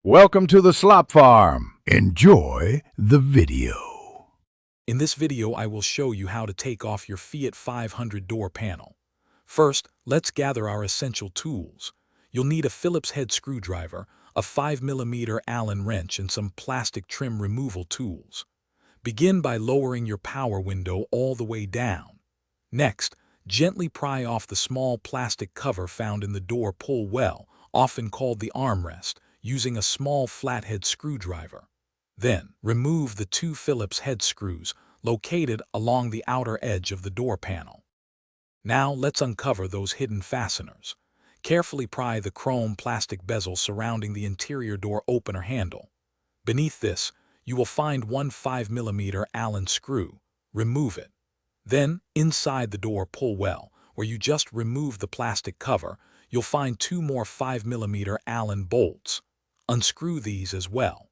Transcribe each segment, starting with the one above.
Welcome to the Slop Farm. Enjoy the video. In this video, I will show you how to take off your Fiat 500 door panel. First, let's gather our essential tools. You'll need a Phillips head screwdriver, a 5mm Allen wrench, and some plastic trim removal tools. Begin by lowering your power window all the way down. Next, gently pry off the small plastic cover found in the door pull well, often called the armrest, using a small flathead screwdriver. Then, remove the two Phillips head screws located along the outer edge of the door panel. Now let's uncover those hidden fasteners. Carefully pry the chrome plastic bezel surrounding the interior door opener handle. Beneath this, you will find one 5mm Allen screw. Remove it. Then, inside the door pull well, where you just removed the plastic cover, you'll find two more 5mm Allen bolts. Unscrew these as well.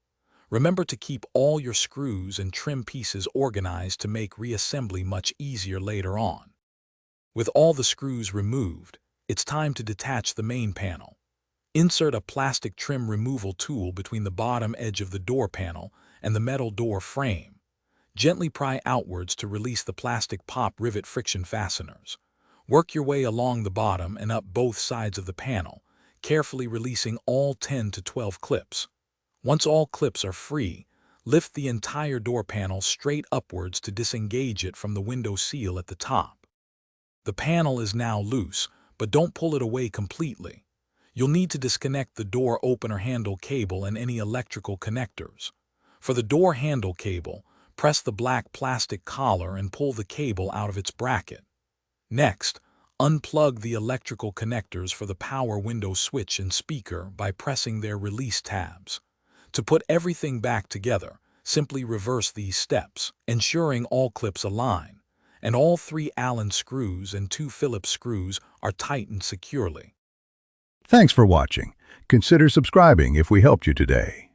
Remember to keep all your screws and trim pieces organized to make reassembly much easier later on. With all the screws removed, it's time to detach the main panel. Insert a plastic trim removal tool between the bottom edge of the door panel and the metal door frame. Gently pry outwards to release the plastic pop rivet friction fasteners. Work your way along the bottom and up both sides of the panel, carefully releasing all 10 to 12 clips. Once all clips are free, lift the entire door panel straight upwards to disengage it from the window seal at the top. The panel is now loose, but don't pull it away completely. You'll need to disconnect the door opener handle cable and any electrical connectors. For the door handle cable, press the black plastic collar and pull the cable out of its bracket. Next, unplug the electrical connectors for the power window switch and speaker by pressing their release tabs. To put everything back together, simply reverse these steps, ensuring all clips align, and all 3 Allen screws and 2 Phillips screws are tightened securely. Thanks for watching. Consider subscribing if we helped you today.